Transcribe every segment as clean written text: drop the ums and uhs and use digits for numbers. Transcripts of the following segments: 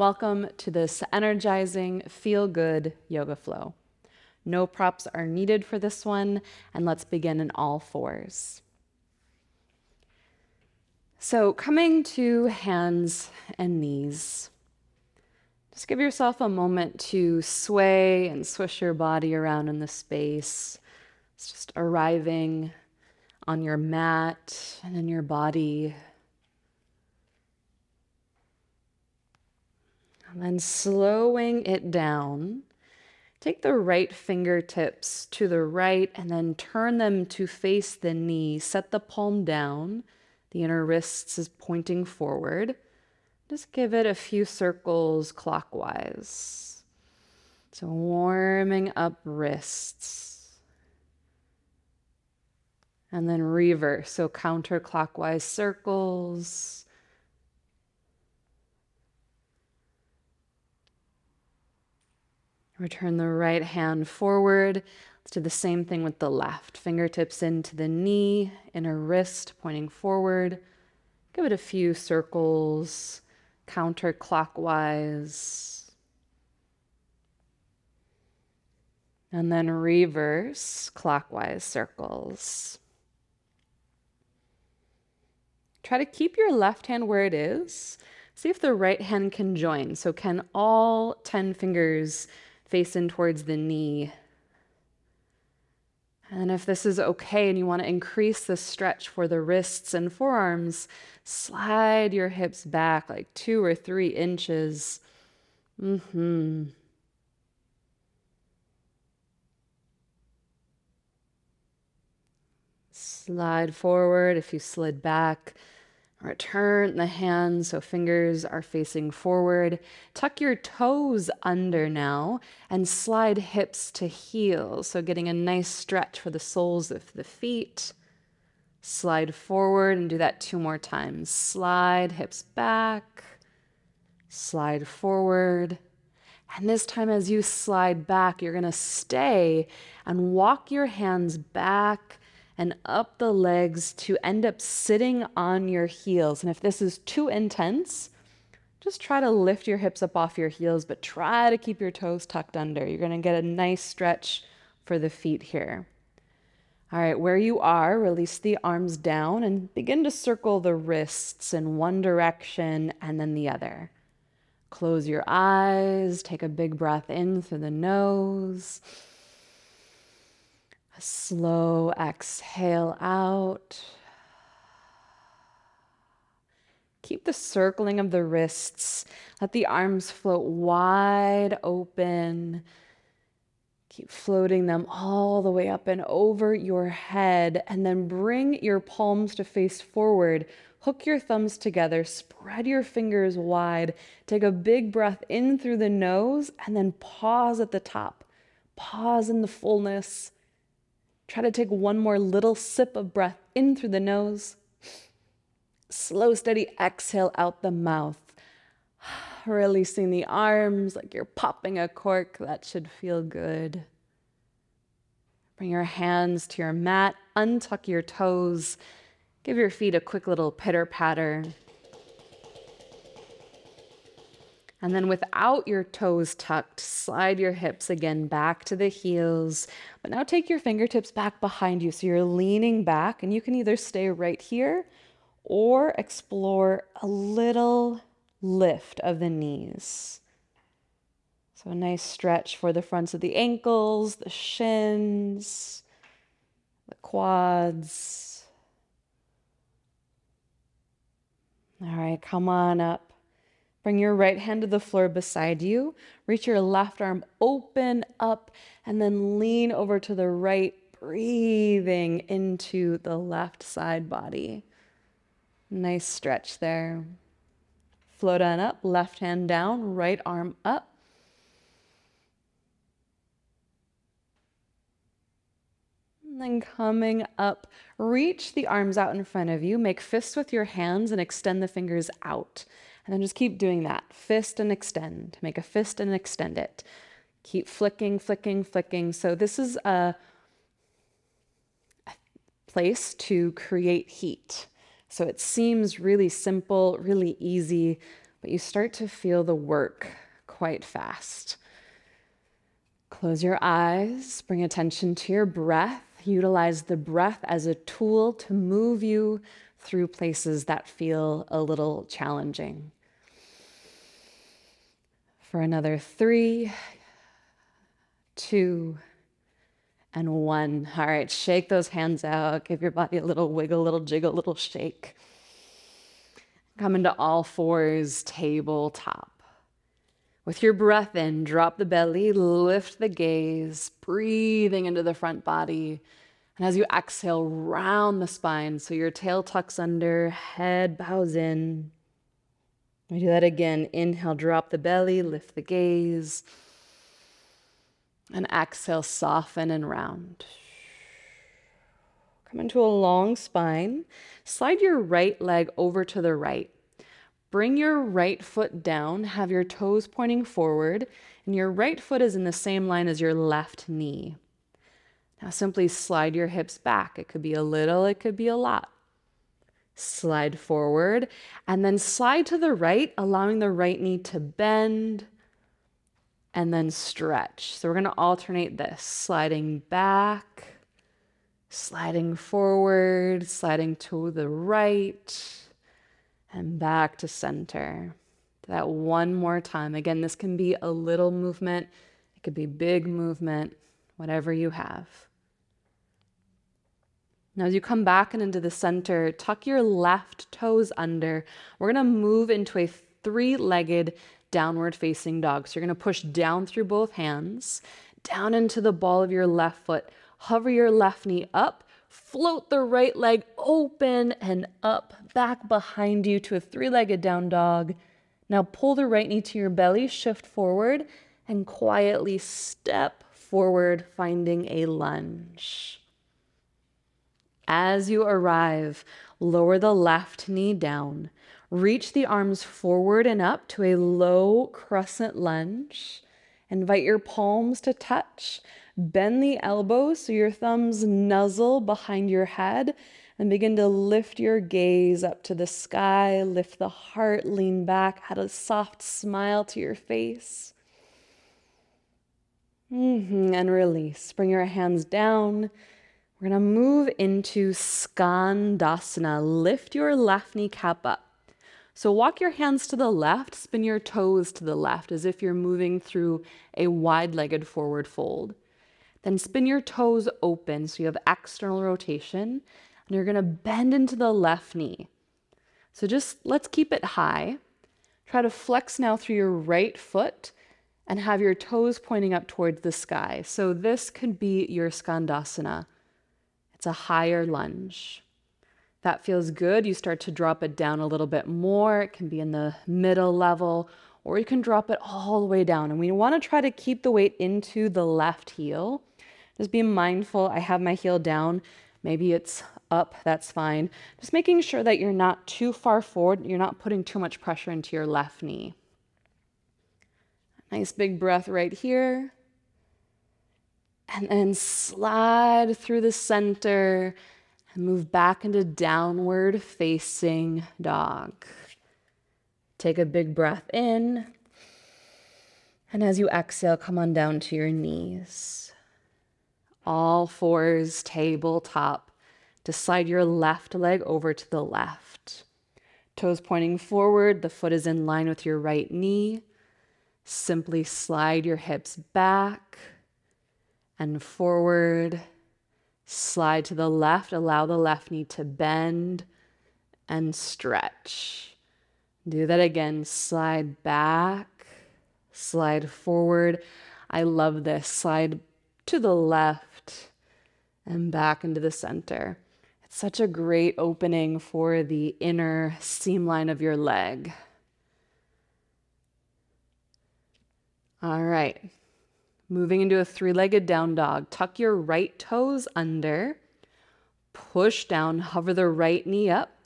Welcome to this energizing, feel-good yoga flow. No props are needed for this one, and let's begin in all fours. So coming to hands and knees, just give yourself a moment to sway and swish your body around in the space. It's just arriving on your mat and in your body. And then slowing it down, take the right fingertips to the right and then turn them to face the knee. Set the palm down. The inner wrists is pointing forward. Just give it a few circles clockwise. So warming up wrists. And then reverse, so counterclockwise circles. Return the right hand forward. Let's do the same thing with the left. Fingertips into the knee, inner wrist pointing forward. Give it a few circles, counterclockwise. And then reverse clockwise circles. Try to keep your left hand where it is. See if the right hand can join. So can all 10 fingers face in towards the knee? And if this is okay and you want to increase the stretch for the wrists and forearms, slide your hips back like 2 or 3 inches. Slide forward if you slid back. Return the hands so fingers are facing forward. Tuck your toes under now and slide hips to heels. So getting a nice stretch for the soles of the feet. Slide forward and do that 2 more times. Slide hips back. Slide forward. And this time as you slide back, you're going to stay and walk your hands back and up the legs to end up sitting on your heels. And if this is too intense, just try to lift your hips up off your heels, but try to keep your toes tucked under. You're going to get a nice stretch for the feet here. All right, where you are, release the arms down and begin to circle the wrists in one direction and then the other. Close your eyes, take a big breath in through the nose. A slow exhale out. Keep the circling of the wrists. Let the arms float wide open. Keep floating them all the way up and over your head. And then bring your palms to face forward. Hook your thumbs together. Spread your fingers wide. Take a big breath in through the nose and then pause at the top. Pause in the fullness. Try to take one more little sip of breath in through the nose. Slow, steady exhale out the mouth. Releasing the arms like you're popping a cork. That should feel good. Bring your hands to your mat. Untuck your toes. Give your feet a quick little pitter-patter. And then without your toes tucked, slide your hips again back to the heels. But now take your fingertips back behind you so you're leaning back, and you can either stay right here or explore a little lift of the knees. So a nice stretch for the fronts of the ankles, the shins, the quads. All right, come on up. Bring your right hand to the floor beside you. Reach your left arm open up and then lean over to the right, breathing into the left side body. Nice stretch there. Float on up, left hand down, right arm up. And then coming up, reach the arms out in front of you. Make fists with your hands and extend the fingers out. And then just keep doing that. Fist and extend. Make a fist and extend it. Keep flicking, flicking, flicking. So this is a place to create heat. So it seems really simple, really easy, but you start to feel the work quite fast. Close your eyes, bring attention to your breath. Utilize the breath as a tool to move you through places that feel a little challenging. For another 3, 2, and 1. All right, shake those hands out. Give your body a little wiggle, little jiggle, little shake. Come into all fours, tabletop. With your breath in, drop the belly, lift the gaze, breathing into the front body. And as you exhale, round the spine so your tail tucks under, head bows in. We do that again. Inhale, drop the belly, lift the gaze. And exhale, soften and round. Come into a long spine. Slide your right leg over to the right. Bring your right foot down, have your toes pointing forward, and your right foot is in the same line as your left knee. Now simply slide your hips back. It could be a little, it could be a lot. Slide forward, and then slide to the right, allowing the right knee to bend, and then stretch. So we're going to alternate this, sliding back, sliding forward, sliding to the right, and back to center. That one more time. Again, this can be a little movement. It could be big movement, whatever you have. Now, as you come back and into the center, tuck your left toes under. We're going to move into a 3-legged downward facing dog. So you're going to push down through both hands, down into the ball of your left foot. Hover your left knee up. Float the right leg open and up, back behind you to a 3-legged down dog. Now pull the right knee to your belly, shift forward, and quietly step forward, finding a lunge. As you arrive, lower the left knee down. Reach the arms forward and up to a low crescent lunge. Invite your palms to touch. Bend the elbows so your thumbs nuzzle behind your head, and begin to lift your gaze up to the sky. Lift the heart, lean back, add a soft smile to your face. And release. Bring your hands down. We're going to move into Skandasana. Lift your left kneecap up. So walk your hands to the left, spin your toes to the left as if you're moving through a wide-legged forward fold. Then spin your toes open so you have external rotation, and you're going to bend into the left knee. So just let's keep it high. Try to flex now through your right foot and have your toes pointing up towards the sky. So this could be your Skandasana. It's a higher lunge. That feels good. You start to drop it down a little bit more. It can be in the middle level, or you can drop it all the way down. And we want to try to keep the weight into the left heel. Just be mindful. I have my heel down. Maybe it's up. That's fine. Just making sure that you're not too far forward. You're not putting too much pressure into your left knee. Nice big breath right here. And then slide through the center and move back into downward facing dog. Take a big breath in. And as you exhale, come on down to your knees. All fours, tabletop. To slide your left leg over to the left. Toes pointing forward, the foot is in line with your right knee. Simply slide your hips back and forward. Slide to the left, allow the left knee to bend and stretch. Do that again. Slide back, slide forward. I love this. Slide to the left and back into the center. It's such a great opening for the inner seam line of your leg. All right. Moving into a 3-legged down dog. Tuck your right toes under. Push down, hover the right knee up.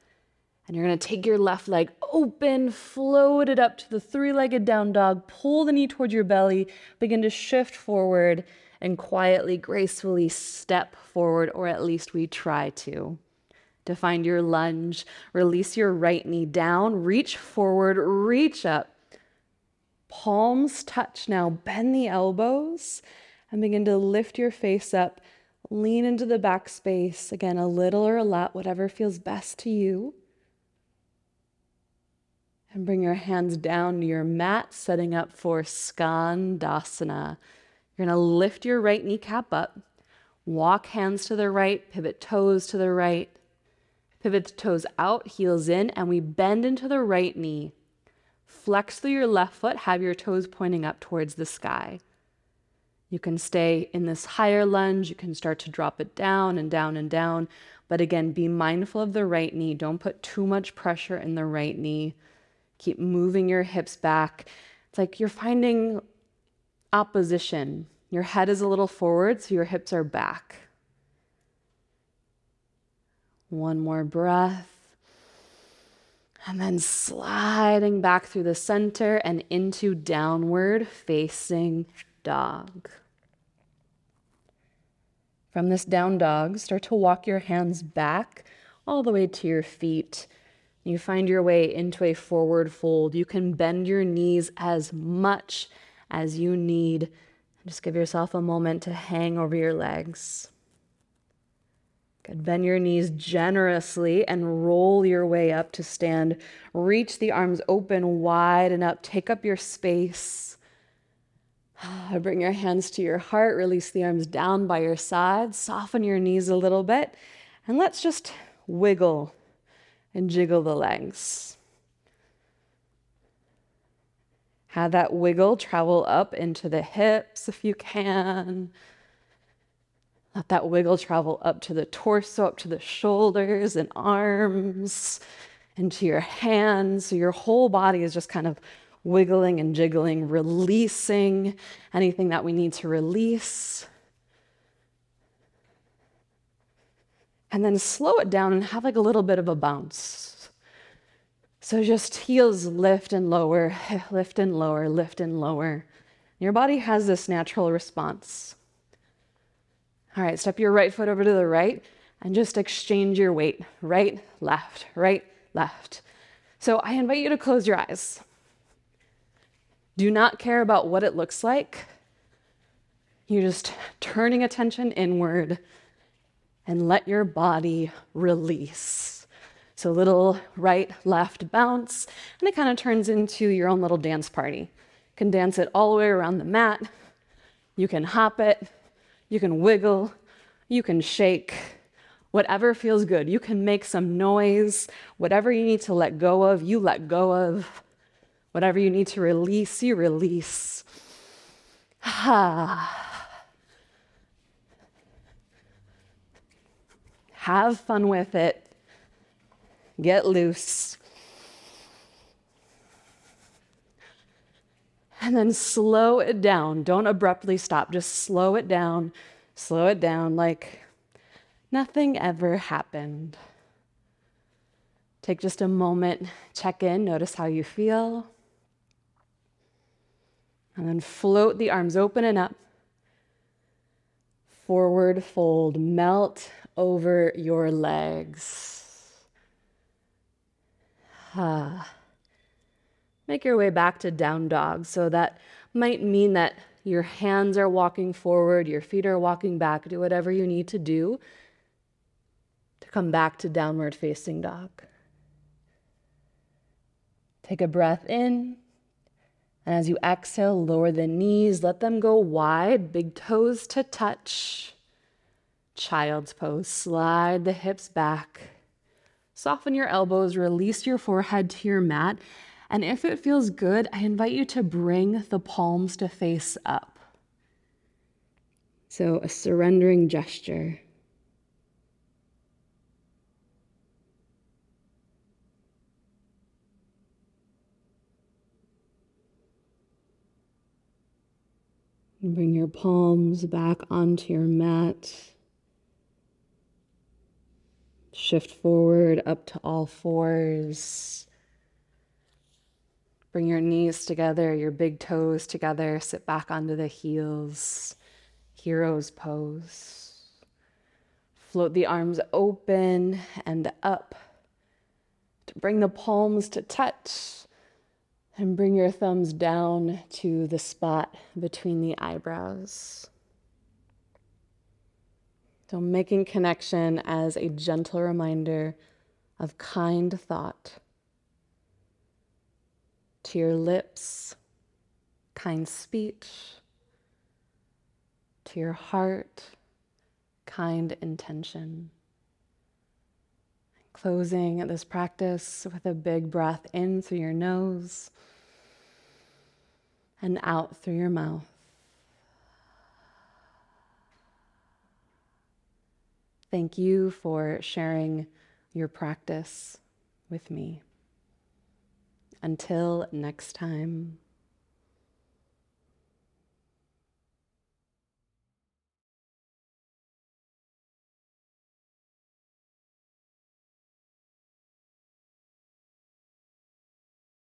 And you're going to take your left leg open, float it up to the 3-legged down dog. Pull the knee towards your belly. Begin to shift forward and quietly, gracefully step forward, or at least we try to. To find your lunge, release your right knee down, reach forward, reach up. Palms touch now, bend the elbows and begin to lift your face up. Lean into the back space. Again, a little or a lot, whatever feels best to you. And bring your hands down to your mat, setting up for Skandasana. You're going to lift your right kneecap up. Walk hands to the right, pivot toes to the right. Pivot the toes out, heels in, and we bend into the right knee. Flex through your left foot, have your toes pointing up towards the sky. You can stay in this higher lunge. You can start to drop it down and down and down. But again, be mindful of the right knee. Don't put too much pressure in the right knee. Keep moving your hips back. It's like you're finding opposition. Your head is a little forward, so your hips are back. One more breath. And then sliding back through the center and into downward facing dog. From this down dog, start to walk your hands back all the way to your feet. You find your way into a forward fold. You can bend your knees as much as you need. Just give yourself a moment to hang over your legs. Good. Bend your knees generously and roll your way up to stand. Reach the arms open wide and up. Take up your space. Bring your hands to your heart. Release the arms down by your sides. Soften your knees a little bit. And let's just wiggle and jiggle the legs. Have that wiggle travel up into the hips if you can. Let that wiggle travel up to the torso, up to the shoulders and arms, into your hands. So your whole body is just kind of wiggling and jiggling, releasing anything that we need to release. And then slow it down and have like a little bit of a bounce. So just heels lift and lower, lift and lower, lift and lower. Your body has this natural response. All right, step your right foot over to the right and just exchange your weight. Right, left, right, left. So I invite you to close your eyes. Do not care about what it looks like. You're just turning attention inward and let your body release. So a little right, left bounce, and it kind of turns into your own little dance party. You can dance it all the way around the mat. You can hop it. You can wiggle. You can shake. Whatever feels good. You can make some noise. Whatever you need to let go of, you let go of. Whatever you need to release, you release. Have fun with it. Get loose. And then slow it down. Don't abruptly stop. Just slow it down. Slow it down like nothing ever happened. Take just a moment, check in, notice how you feel. And then float the arms open and up. Forward fold, melt over your legs. Make your way back to down dog. So that might mean that your hands are walking forward, your feet are walking back. Do whatever you need to do to come back to downward facing dog. Take a breath in. And as you exhale, lower the knees, let them go wide, big toes to touch. Child's pose, slide the hips back. Soften your elbows, release your forehead to your mat. And if it feels good, I invite you to bring the palms to face up. So a surrendering gesture. And bring your palms back onto your mat. Shift forward up to all fours. Bring your knees together, your big toes together. Sit back onto the heels. Hero's pose. float the arms open and up to bring the palms to touch, and bring your thumbs down to the spot between the eyebrows. So making connection as a gentle reminder of kind thought to your lips, kind speech, to your heart, kind intention. Closing this practice with a big breath in through your nose and out through your mouth. Thank you for sharing your practice with me. Until next time.